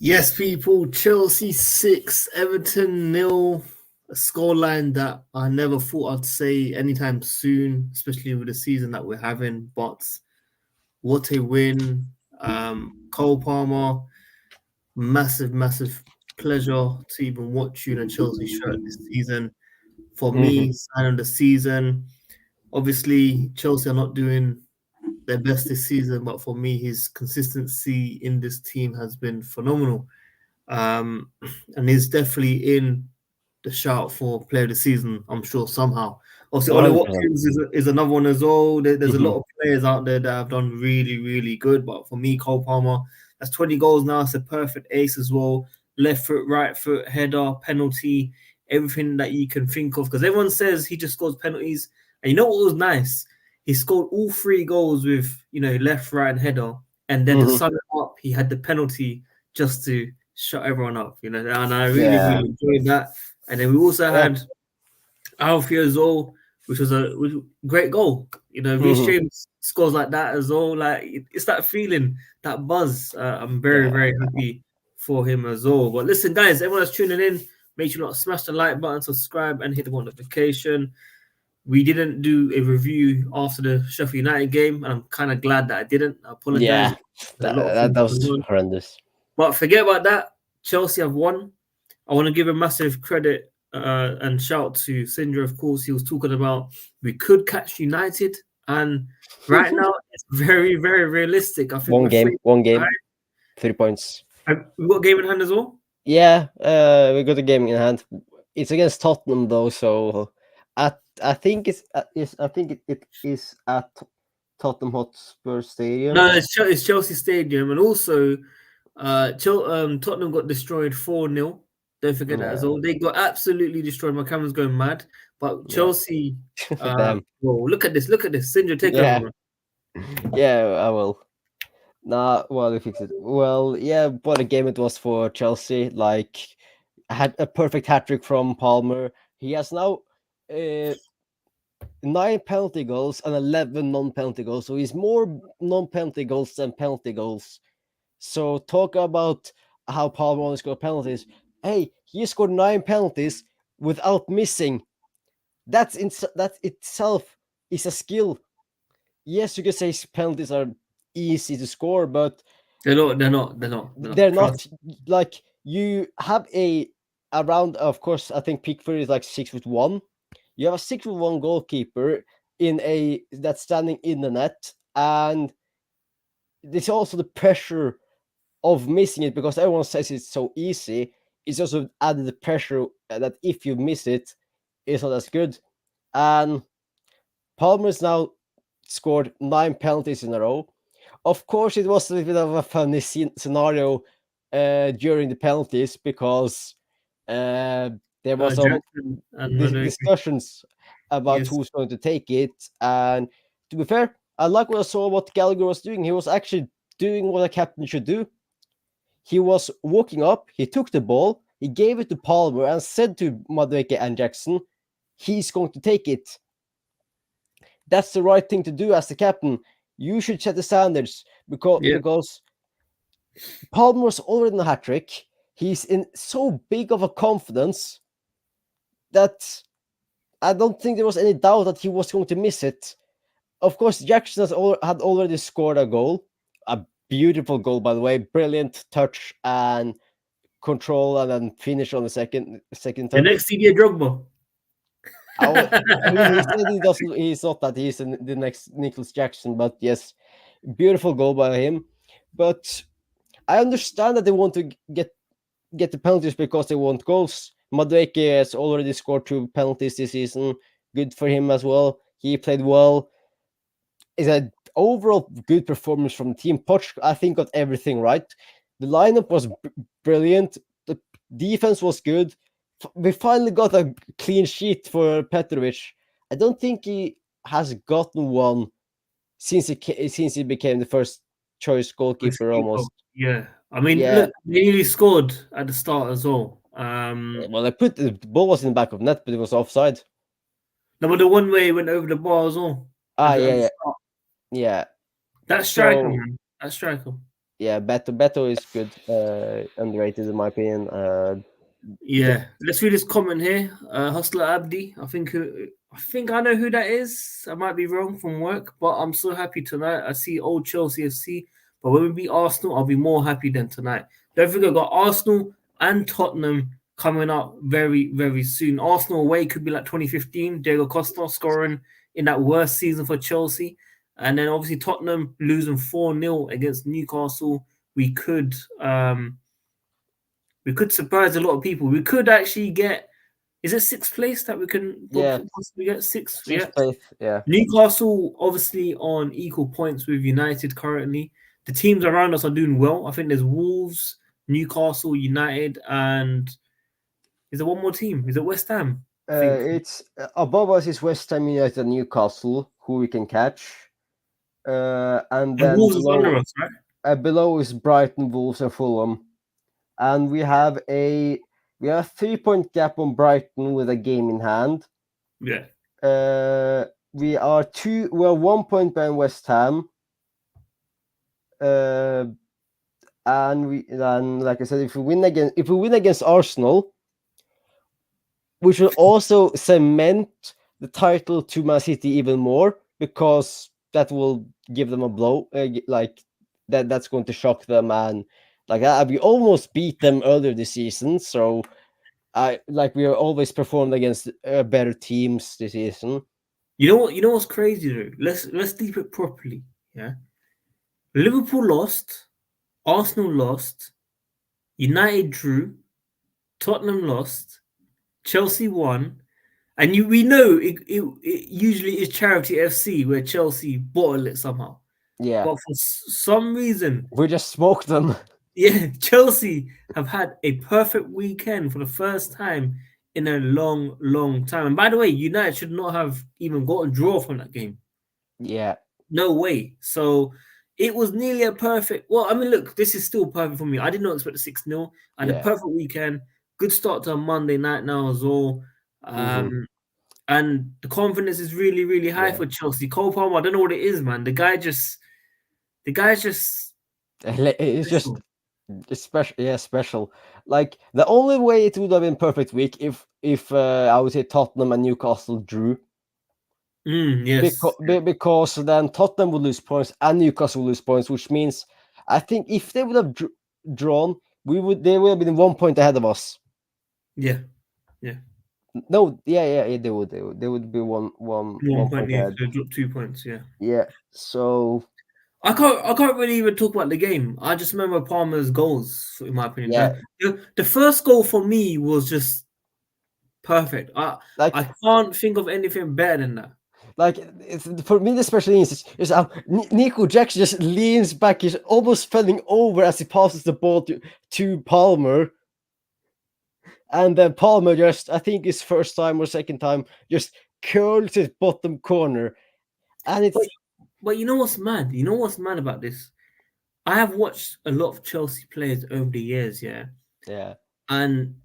Yes, people. Chelsea 6, Everton nil. A scoreline that I never thought I'd say anytime soon, especially with the season that we're having. But what a win. Cole Palmer, massive, massive pleasure to even watch you in a Chelsea shirt this season. For me, sign of the season. Obviously, Chelsea are not doing their best this season, but for me, his consistency in this team has been phenomenal. Um, and he's definitely in the shout for player of the season, I'm sure, somehow. Also, Ollie 100%. Watkins is another one as well. There's a Mhm. lot of players out there that have done really, really good. But for me, Cole Palmer, that's 20 goals now. It's a perfect ace as well. Left foot, right foot, header, penalty, everything that you can think of. Because everyone says he just scores penalties. And you know what was nice? He scored all three goals with, left, right, and header. And then to Mhm. sum it up, he had the penalty just to shut everyone up, and I really, Yeah. really enjoyed that. And then we also Yeah. had Alfie as well, which was a great goal. Reece Mhm. James scores like that as well. Like it's that feeling, that buzz. I'm very, Yeah. very happy for him as well. But listen, guys, everyone that's tuning in, make sure not smash the like button, subscribe, and hit the notification. We didn't do a review after the Sheffield United game, and I'm kind of glad that I didn't. I apologize. Yeah. A That, lot of that, things that going was on. horrendous. But forget about that. Chelsea have won. I want to give a massive credit and shout to Sindra. Of course, he was talking about we could catch United, and right now it's very, very realistic. I think One we're game. free. One Right? game. 3 points. We've got a game in hand as well. Yeah. We got a game in hand. It's against Tottenham though, so I think it is at Tottenham Hotspur Stadium. No, it's Chelsea Stadium, and also Tottenham got destroyed 4-0. Don't forget that as Yeah. well. They got absolutely destroyed. My camera's going mad. But Yeah. Chelsea, Damn. whoa, look at this. Look at this. Sindra, take over, Yeah. man. Yeah. I will. Nah. Well, we fix it. Well, yeah. What a game it was for Chelsea. Like, had a perfect hat trick from Palmer. He has now uh, 9 penalty goals and 11 non-penalty goals. So he's more non-penalty goals than penalty goals. So talk about how Palmer only scored penalties. Hey, he scored 9 penalties without missing. That itself is a skill. Yes, you can say penalties are easy to score, but They're not. They're not. They're not. They're they're not. Trust. not like you have a around. Of course, I think Pickford is like 6'1". You have a 6'1" goalkeeper in a that's standing in the net, and there's also the pressure of missing it because everyone says it's so easy. It's also added the pressure that if you miss it, it's not as good. And Palmer's now scored 9 penalties in a row. Of course, it was a little bit of a funny scenario during the penalties because there was some Jackson and Madueke. discussions about Yes. who's going to take it. And to be fair, I like what I saw what Gallagher was doing. He was actually doing what a captain should do. He was walking up, he took the ball, he gave it to Palmer and said to Madueke and Jackson, he's going to take it. That's the right thing to do as the captain. You should set the standards because Palmer was already in a hat trick. He's in so big of a confidence that I don't think there was any doubt that he was going to miss it. Of course, Jackson had already scored a goal, a beautiful goal, by the way, brilliant touch and control, and then finish on the second The touch. next Didier Drogba. He said he doesn't. He's not that. He's the next Nicholas Jackson, but yes, beautiful goal by him. But I understand that they want to get the penalties because they want goals. Madueke has already scored 2 penalties this season. Good for him as well. He played well. It's an overall good performance from the team. Poch, I think, got everything right. The lineup was brilliant. The defense was good. We finally got a clean sheet for Petrovic. I don't think he has gotten one since he became the first choice goalkeeper almost. Yeah. I mean, Yeah. look, they nearly scored at the start as well. Well, I put the ball was in the back of net, but it was offside. No, but the one way he went over the bar as well. At the Yeah. start. Yeah. That striker, So man. That striker. Yeah, Beto is good. Underrated in my opinion. Yeah, let's read this comment here. Hustler Abdi. I think I know who that is. I might be wrong from work, but I'm so happy tonight. I see old Chelsea FC. But when we beat Arsenal, I'll be more happy than tonight. Don't forget, got Arsenal and Tottenham coming up very, very soon. Arsenal away could be like 2015. Diego Costa scoring in that worst season for Chelsea. And then obviously Tottenham losing 4-0 against Newcastle. We could we could surprise a lot of people. We could actually get. Is it sixth place that we can yeah, possibly get sixth? Yeah. sixth place. Yeah, Newcastle obviously on equal points with United currently. The teams around us are doing well. I think there's Wolves, Newcastle, United, and is there one more team? Is it West Ham? I think. it's above us is West Ham United and Newcastle, who we can catch. And And then Wolves is under us, right? below is Brighton, Wolves, and Fulham. And we have a 3-point gap on Brighton with a game in hand. Yeah. We are 1 point behind West Ham. And like I said, if we win against Arsenal, we should also cement the title to Man City even more, because that will give them a blow. Like that's going to shock them, and like we almost beat them earlier this season. So we are always performed against better teams this season. You know what? You know what's crazy though? Let's deep it properly. Yeah. Liverpool lost, Arsenal lost, United drew, Tottenham lost, Chelsea won, and we know it usually is charity FC where Chelsea bottle it somehow. Yeah, But for some reason, we just smoked them. yeah, Chelsea have had a perfect weekend for the first time in a long, long time. And by the way, United should not have even got a draw from that game. Yeah, No way. So it was nearly a perfect. Well, I mean, look, this is still perfect for me. I did not expect a 6-0. I had a yeah. perfect weekend. Good start to a Monday night now as well. Mm-hmm. And the confidence is really, really high Yeah. for Chelsea. Cole Palmer, I don't know what it is, man. The guy's just It's just special. special. Yeah, special. Like the only way it would have been perfect week if I would say Tottenham and Newcastle drew, Yes. because then Tottenham would lose points and Newcastle would lose points, which means I think if they would have drawn, they would have been 1 point ahead of us. Yeah. Yeah. No, yeah, they would be one 1 point point lead. ahead. So drop 2 points. Yeah. Yeah, so I can't really even talk about the game. I just remember Palmer's goals, in my opinion. yeah, The first goal for me was just perfect. like I can't think of anything better than that. like for me the special is how Nico Jackson just leans back, he's almost falling over as he passes the ball to Palmer, and then Palmer just, I think his first time or second time, just curls his bottom corner, and it's But you know what's mad? You know what's mad about this? I have watched a lot of Chelsea players over the years, yeah. yeah, And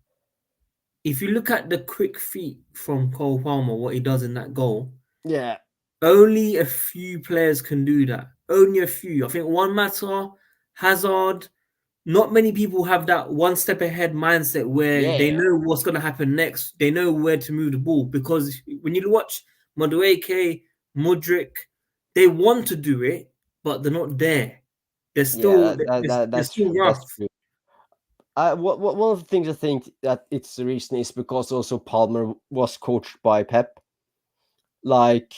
if you look at the quick feet from Cole Palmer, what he does in that goal, yeah, only a few players can do that. Only a few. I think Juan Mata, Hazard, not many people have that one step ahead mindset where they yeah, know what's going to happen next. They know where to move the ball, because when you watch Madueke, Mudrik, they want to do it, but they're not there. They're still they're that's still true, that's rough. true. One of the things I think that it's the reason is because also Palmer was coached by Pep. Like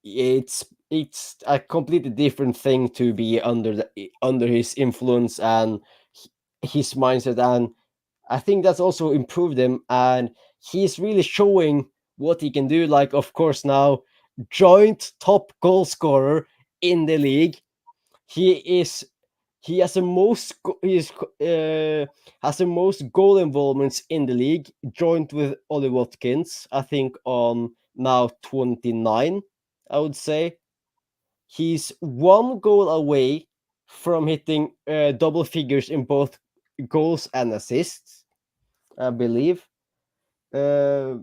it's a completely different thing to be under his influence and his mindset, and I think that's also improved him, and he's really showing what he can do. Like, of course, now joint top goal scorer in the league. He is he has the most has the most goal involvements in the league, joint with Ollie Watkins. I think on now 29. I would say he's one goal away from hitting double figures in both goals and assists, I believe. Uh,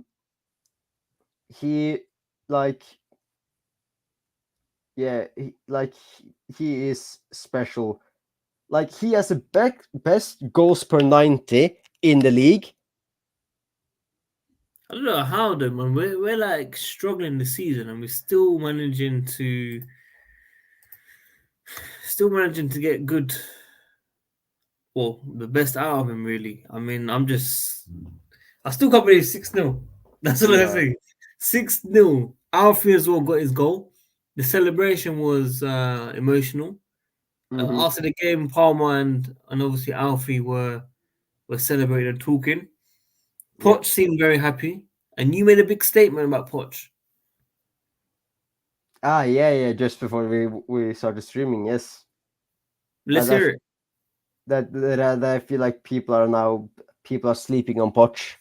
he like yeah, he is special. Like he has the best goals per 90 in the league. I don't know how though, man. We're like struggling this season, and we're still managing to get good, well, the best out of him. Really, I mean, I still can't believe 6-0. That's all I can No. say. 6-0. Alfie as well got his goal. The celebration was emotional. Mm-hmm. After the game, Palmer and obviously Alfie were celebrating and talking. Yeah. Poch seemed very happy, and you made a big statement about Poch. Yeah. Just before we started streaming, yes. Let's That I hear it. that I feel like people are sleeping on Poch.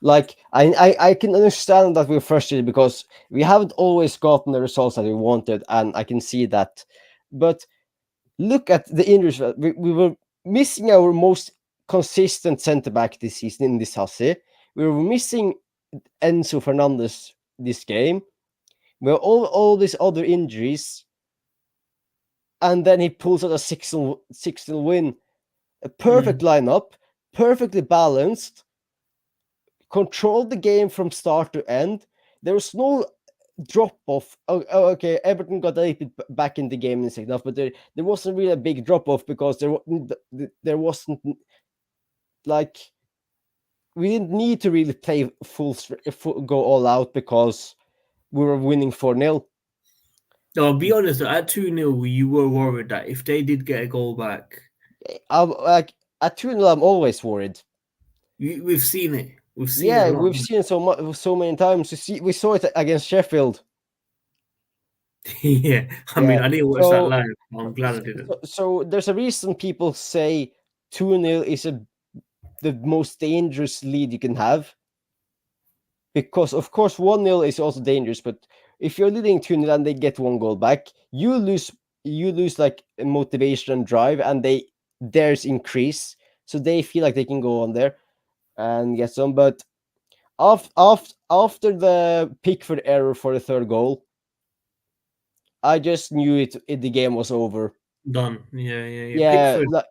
Like I can understand that we're frustrated because we haven't always gotten the results that we wanted, and I can see that. But look at the injuries. We were missing our most consistent centre back this season in this Hussey. We were missing Enzo Fernandez this game. We have all these other injuries, and then he pulls out a 6-0 win. A perfect Mm. lineup, perfectly balanced, controlled the game from start to end. There was no drop off. Okay, Everton got a little bit back in the game in the second half, but there wasn't really a big drop off because there wasn't like we didn't need to really play full go all out because we were winning 4-0. No, I'll be honest, at 2-0, you were worried that if they did get a goal back, Like at 2-0, I'm always worried. we've seen it. We've seen it a Yeah, lot. we've seen it so many times. We saw it against Sheffield. Yeah, I mean, Yeah. I didn't watch that So live. I'm glad I didn't. so there's a reason people say 2-0 is the most dangerous lead you can have. Because of course 1-0 is also dangerous, but if you're leading 2-0 and they get one goal back, you lose like motivation and drive, and theirs increase. So they feel like they can go on there and get some. But after the Pickford error for the third goal, I just knew the game was over. Done. Yeah. Yeah, Pickford.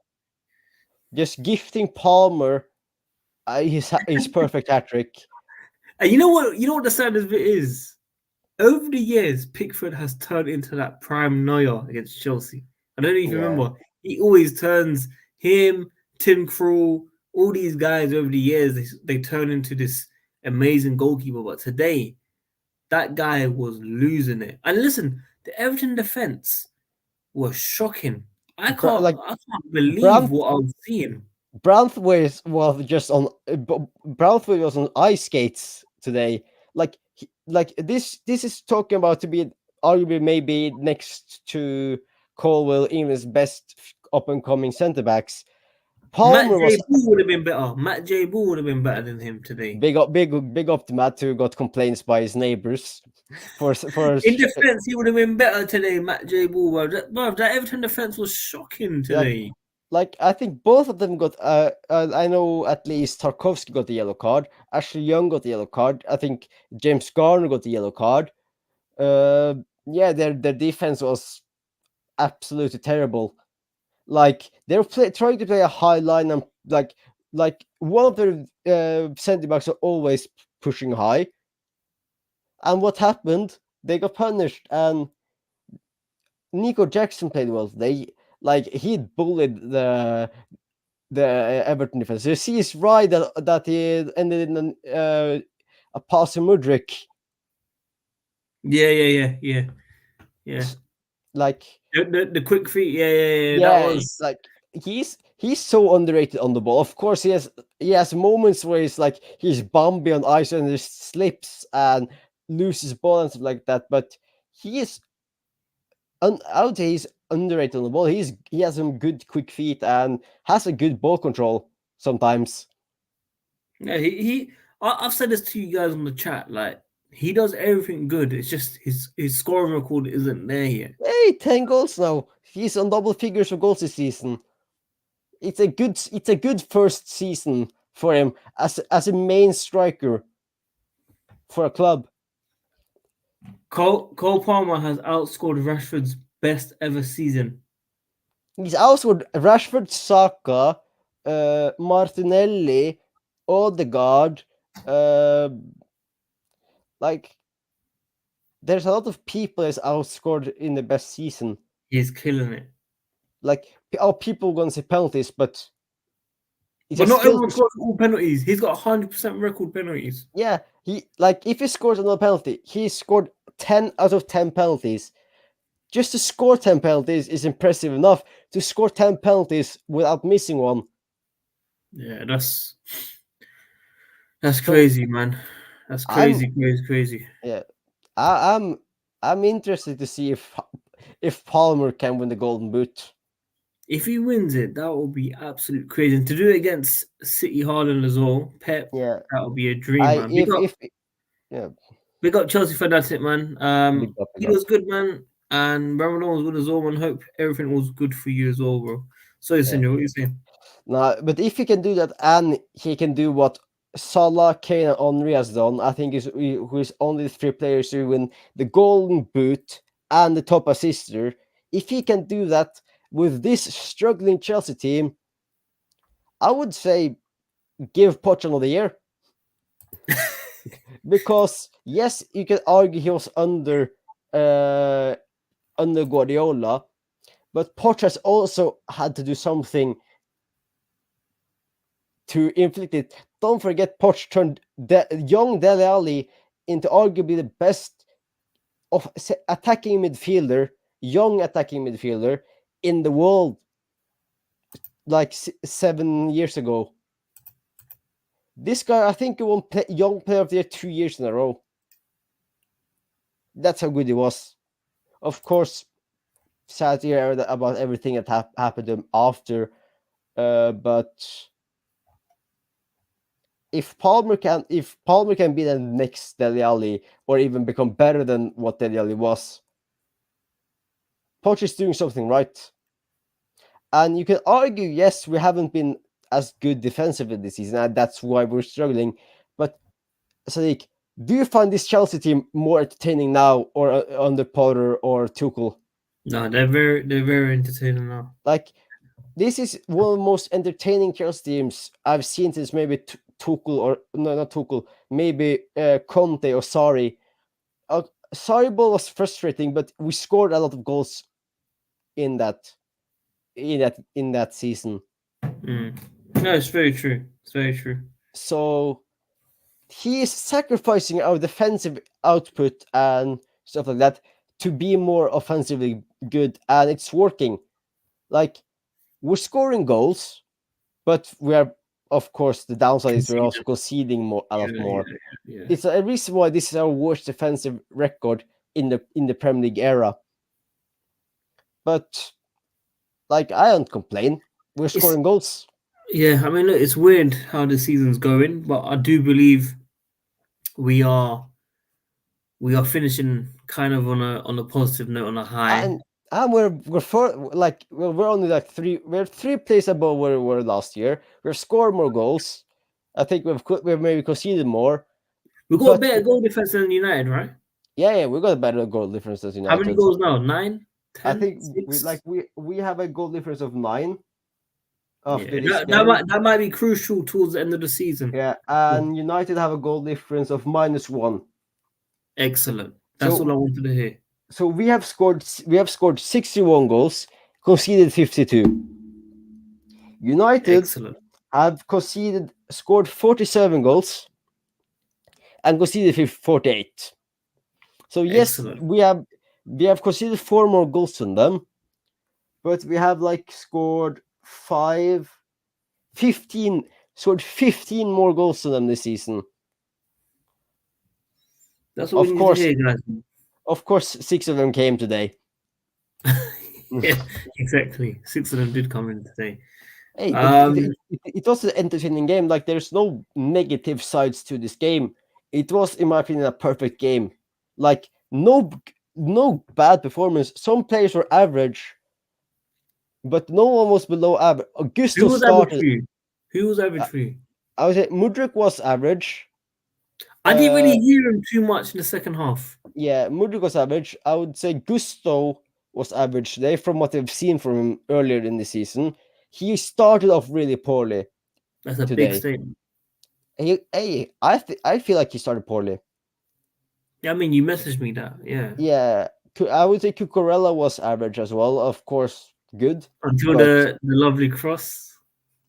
just gifting Palmer his perfect hat trick. And you know what? You know what the saddest bit is? Over the years, Pickford has turned into that prime Neuer against Chelsea. I don't know if you Yeah, remember. He always turns him, Tim Krul, all these guys over the years. They turn into this amazing goalkeeper. But today, that guy was losing it. And listen, the Everton defense was shocking. like I can't believe Brandt what I was seeing. Branthwaite was just on Branthwaite was on ice skates today. Like this is talking about to be arguably maybe next to Colwell, England's best up and coming centre backs. Matt Palmer was J. Boo would have been better. Matt J. Boo would have been better than him today. big up to Matt, who got complaints by his neighbours for In defense, he would have been better today, Matt J. Ball. That Everton defense was shocking like today. I think both of them got. I know at least Tarkovsky got the yellow card. Ashley Young got the yellow card. I think James Garner got the yellow card. Yeah, their defense was absolutely terrible. Like they were trying to play a high line, and like one of their centre backs are always pushing high. And what happened? They got punished, and Nico Jackson played well. He bullied the Everton defense. You see his right that he ended in a pass to Mudryk. Yeah. Like The quick feet. Yeah. That yeah, was. like he's so underrated on the ball. Of course, he has moments where he's bumpy on ice and just slips and loses ball and stuff like that. But he is I would say he's underrated on the ball. He has some good quick feet and has a good ball control sometimes. Yeah, I've said this to you guys on the chat. Like he does everything good. It's just his scoring record isn't there yet. Hey, 10 goals now. He's on double figures for goals this season. It's a good first season for him as a main striker for a club. Cole Palmer has outscored Rashford's best ever season. He's outscored Rashford, Saka, Martinelli, Odegaard. Like there's a lot of people that's outscored in the best season. He's killing it. Like people gonna say penalties, but it's But a not skill. everyone scores all penalties. He's got 100% record penalties. Yeah, he like if he scores another penalty, he scored 10 out of 10 penalties. Just to score 10 penalties is impressive enough. To score 10 penalties without missing one. Yeah, that's So crazy, man. That's I'm crazy, crazy, crazy. yeah, I'm interested to see if Palmer can win the Golden Boot. If he wins it, that will be absolute crazy. And to do it against City Haaland as well, Pep, Yeah, that will be a dream, I man. if yeah, We got Chelsea Fanatic, man. big up, big He up. was good, man. And Ramadan was good as well, man. Hope everything was good for you as well, bro. Sorry, Yeah. Senor, what are you saying? No, but if he can do that and he can do what Salah, Kane, and Henry has done, I think who is only the three players who win the Golden Boot and the top assister. If he can do that with this struggling Chelsea team, I would say give Poch another year. Because yes, you can argue he was under Guardiola, but Poch has also had to do something to inflict it. Don't forget, Poch turned young Dele Alli into arguably the best of attacking midfielder, young attacking midfielder in the world, like 7 years ago. This guy, I think, he won Young Player of the Year 2 years in a row. That's how good he was. Of course, sad to hear about everything that happened to him after, but if Palmer can be the next Dele Alli or even become better than what Dele Alli was, Poch is doing something right. And you can argue, yes, we haven't been as good defensively this season, and that's why we're struggling. But Sadiq, do you find this Chelsea team more entertaining now, or under Potter or Tuchel? No, they're very entertaining now. Like this is one of the most entertaining Chelsea teams I've seen since maybe Tuchel or no, not Tuchel, maybe Conte or Sarri. Sarri ball was frustrating, but we scored a lot of goals in that season. No, it's very true. It's very true. So he is sacrificing our defensive output and stuff like that to be more offensively good, and it's working. Like we're scoring goals, but we are, of course, the downside is we're also conceding a lot more. Yeah. It's a reason why this is our worst defensive record in the Premier League era. But like I don't complain. We're scoring goals. Yeah, I mean, look, it's weird how the season's going, but I do believe we are finishing kind of on a positive note, on a high. And we're only like we're 3 places above where we were last year. We're scoring more goals. I think we've maybe conceded more. We've got a better goal defense than United, right? Yeah, we got a better goal difference than United. How many goals now? 9, 10, I think 6? we have a goal difference of 9 after Yeah, this game. that might be crucial towards the end of the season. Yeah, and United have a goal difference of -1. Excellent. That's all I wanted to hear. So we have scored 61 goals, conceded 52. United have scored 47 goals and conceded 48. So yes, we have conceded 4 more goals than them, but we have scored 15 more goals than them this season. That's what we need to hear, guys. Of course, 6 of them came today. Yeah, exactly. 6 of them did come in today. Hey, it was an entertaining game. Like, there's no negative sides to this game. It was, in my opinion, a perfect game. Like, no bad performance. Some players were average, but no one was below average. Augusto started. Who was average for you? I would say Mudryk was average. I didn't really hear him too much in the second half. Yeah, Mudryk was average. I would say Gusto was average today from what I've seen from him earlier in the season. He started off really poorly That's a big today. statement. I feel like he started poorly. Yeah, I mean, you messaged me that. Yeah. Yeah, I would say Cucurella was average as well. Of course, good. Until But the lovely cross.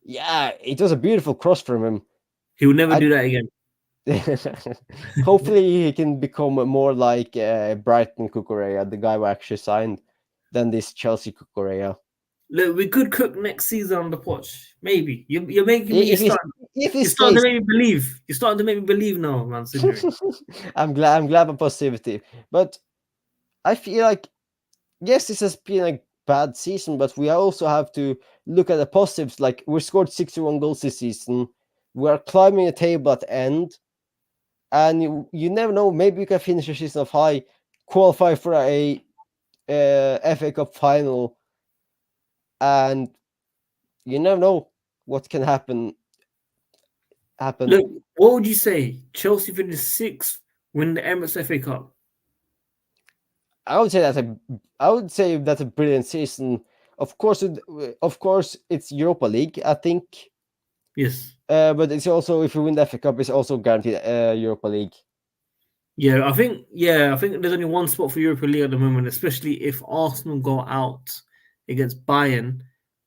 yeah, it was a beautiful cross from him. He will never I, do that again. hopefully, he can become more like Brighton Cucurella, the guy who actually signed, than this Chelsea Cucurella. Look, we could cook next season on the Poch. Maybe you're making me If he start. if he You're starting stays, to make me believe. You're starting to make me believe now, man. Sidney. I'm glad about positivity. But I feel like yes, this has been a bad season, but we also have to look at the positives. Like we scored 61 goals this season. We are climbing the table at the end, and you never know. Maybe we can finish the season off high, qualify for a FA Cup final, and you never know what can happen. Look, what would you say? Chelsea finished sixth, win the Emirates FA Cup. I would say that's a brilliant season. Of course, it's Europa League. I think. Yes. But it's also if you win the FA Cup, it's also guaranteed Europa League. Yeah, I think there's only one spot for Europa League at the moment, especially if Arsenal go out against Bayern.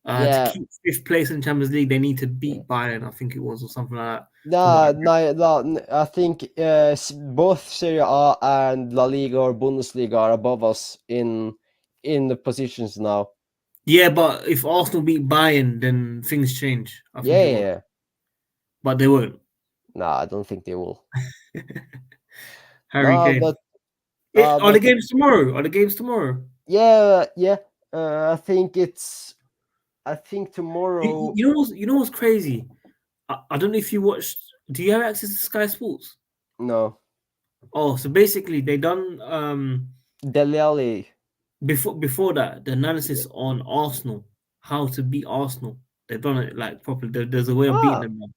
To keep fifth place in Champions League, they need to beat Bayern, I think it was, or something like that. No, I think both Serie A and La Liga or Bundesliga are above us in the positions now. Yeah, but if Arsenal beat Bayern, then things change. I think it will. Yeah. But they won't. No, I don't think they will. Harry Kane. But are the games tomorrow? Yeah. I think tomorrow. You know what's crazy? I don't know if you watched. Do you have access to Sky Sports? No. Oh, so basically they done Dele Alli. Before that, the analysis on Arsenal, how to beat Arsenal. They've done it like properly. There's a way of beating them now.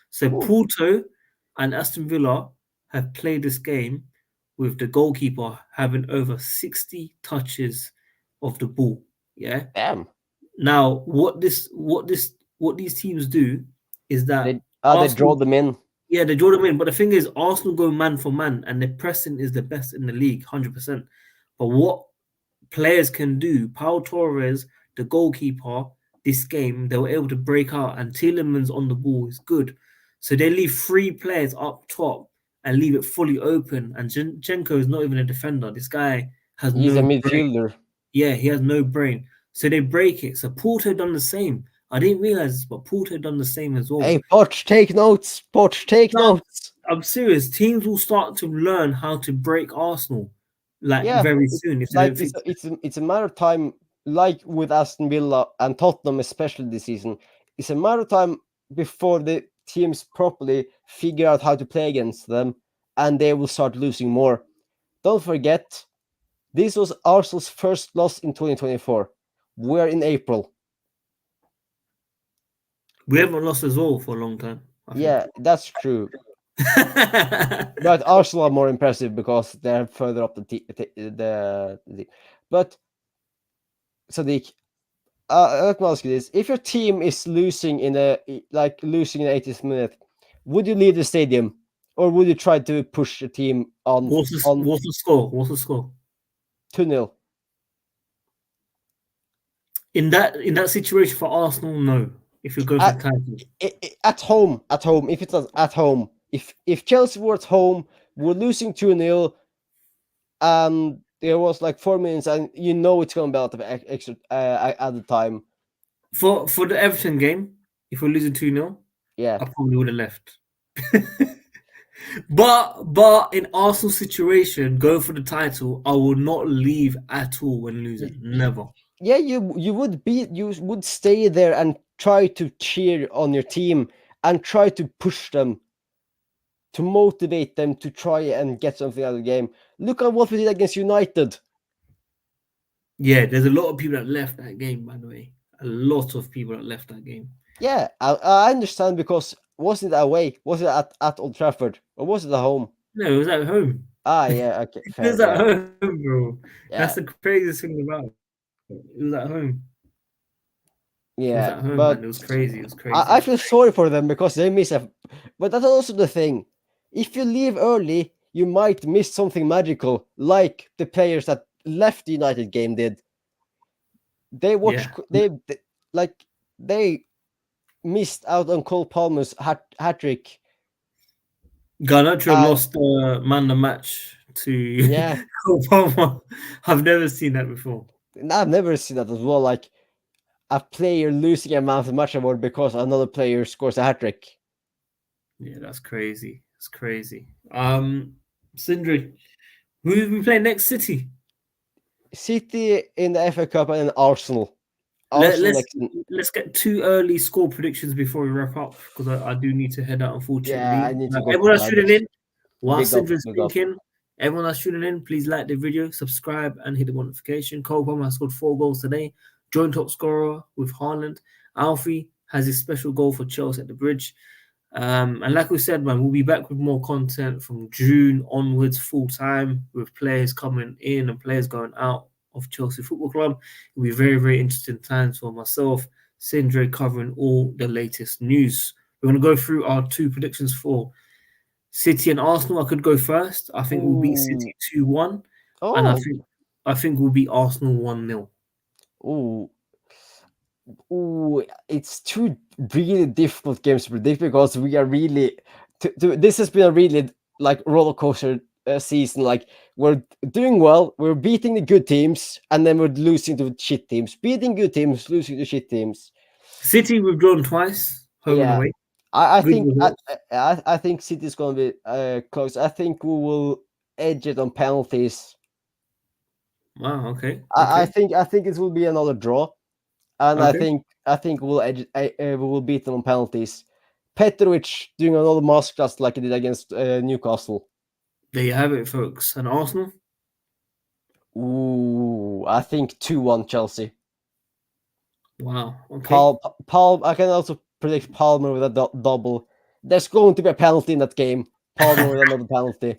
So Porto and Aston Villa have played this game with the goalkeeper having over 60 touches of the ball. Yeah. Damn. Now, what these teams do is that they draw them in. Yeah, they draw them in. But the thing is, Arsenal go man for man, and their pressing is the best in the league, 100%. But what players can do, Pau Torres, the goalkeeper, this game, they were able to break out, and Tielemans on the ball is good. So they leave 3 players up top and leave it fully open. And Jenko is not even a defender. This guy has He's a brain. midfielder. Yeah, he has no brain. So they break it. So Porto done the same. I didn't realize this, but Porto done the same as well. Hey, Poch, take notes. Notes. I'm serious. Teams will start to learn how to break Arsenal very soon. It's a matter of time, like with Aston Villa and Tottenham, especially this season. It's a matter of time before the teams properly figure out how to play against them, and they will start losing more. Don't forget, this was Arsenal's first loss in 2024. We're in April. We haven't lost as well for a long time. Yeah, that's true. But Arsenal are more impressive because they're further up the But Sadiq, let me ask you this: if your team is losing in the 80th minute, would you leave the stadium, or would you try to push the team on? What's the score? 2-0. In that situation for Arsenal, no. If you go for title at home, if it's at home, if Chelsea were at home, we're losing 2-0, there was like 4 minutes, and it's going to be out of extra at the time. For the Everton game, if we're losing 2-0, yeah, I probably would have left. But in Arsenal's situation, go for the title, I will not leave at all when losing. Never. Yeah, you would stay there and try to cheer on your team and try to push them, to motivate them to try and get something out of the game. Look at what we did against United. Yeah, there's a lot of people that left that game, by the way. A lot of people that left that game. Yeah, I understand, because wasn't it away? Was it at Old Trafford, or was it at home? No, it was at home. Yeah, okay. It was at home, bro. Yeah. That's the craziest thing about it. It was at home. It was Yeah, at home, but man. It was crazy. It was I crazy. feel sorry for them because they miss a. But that's also the thing. If you leave early, you might miss something magical, like the players that left the United game did. They Yeah. watched. They like they missed out on Cole Palmer's hat trick. Garnacho And lost man the match to yeah, Cole Palmer. I've never seen that before. and I've never seen that as well. Like a player losing a man of the match award because another player scores a hat trick. Yeah, that's crazy. It's crazy. Sindri, who have we playing next? City. City in the FA Cup and then Arsenal. Let, Arsenal let's next. let's get two early score predictions before we wrap up because I do need to head out. Yeah, I Unfortunately, need to go to everyone that's bed. tuning in, while Big up, Sindra's big up. thinking, everyone that's tuning in, please like the video, subscribe, and hit the notification. Cole Palmer has scored 4 goals today, joint top scorer with Haaland. Alfie has his special goal for Chelsea at the bridge. And like we said, man, we'll be back with more content from June onwards, full time, with players coming in and players going out of Chelsea Football Club. It'll be very, very interesting times for myself, Sindre, covering all the latest news. We're going to go through our two predictions for City and Arsenal. I could go first. I think we'll beat Ooh. City 2-1, and Oh. I think we'll beat Arsenal 1-0. Ooh. Ooh. It's two really difficult games to predict because we are really. This has been a really like roller coaster season. Like we're doing well, we're beating the good teams, and then we're losing to shit teams. Beating good teams, losing to shit teams. City, we've drawn twice, home and Yeah. away. I Good think results. I think City's gonna be close. I think we will edge it on penalties. Wow, okay, I okay, think it will be another draw, and okay. I think we'll edge. We will beat them on penalties. Petrovic doing another masterclass like he did against Newcastle. There you have it, folks. And Arsenal? Ooh, I think 2-1 Chelsea. Wow, okay. I can also predict Palmer with a double. There's going to be a penalty in that game. Palmer with another penalty.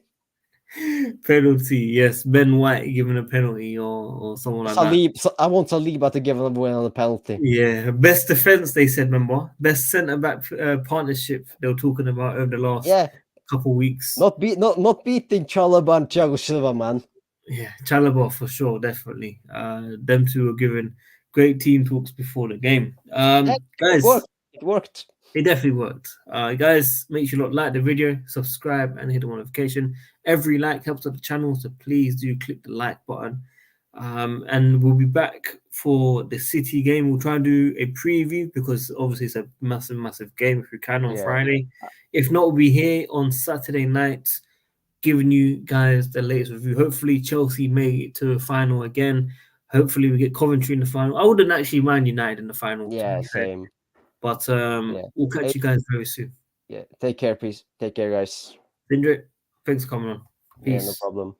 Penalty, yes. Ben White given a penalty or someone like that. I want Saliba to give away another penalty. Yeah, best defense, they said, remember? Best centre back partnership they were talking about over the last Yeah, couple weeks. not beating Chalobah and Thiago Silva, man. Yeah, Chalobah for sure, definitely. Them two were given great team talks before the game. Yeah, it Guys, worked. It worked. it definitely worked. Guys, make sure you like the video, subscribe, and hit the notification. Every like helps out the channel, so please do click the like button. And we'll be back for the City game. We'll try and do a preview because obviously it's a massive, massive game if we can on Yeah, Friday. If not, we'll be here on Saturday night giving you guys the latest review. Hopefully, Chelsea make it to the final again. Hopefully, we get Coventry in the final. I wouldn't actually mind United in the final, to yeah, be fair. same. But Yeah, we'll catch you guys very soon. yeah. Take care, please. Take care, guys. Indra, thanks for coming on. Yeah, no Peace. problem.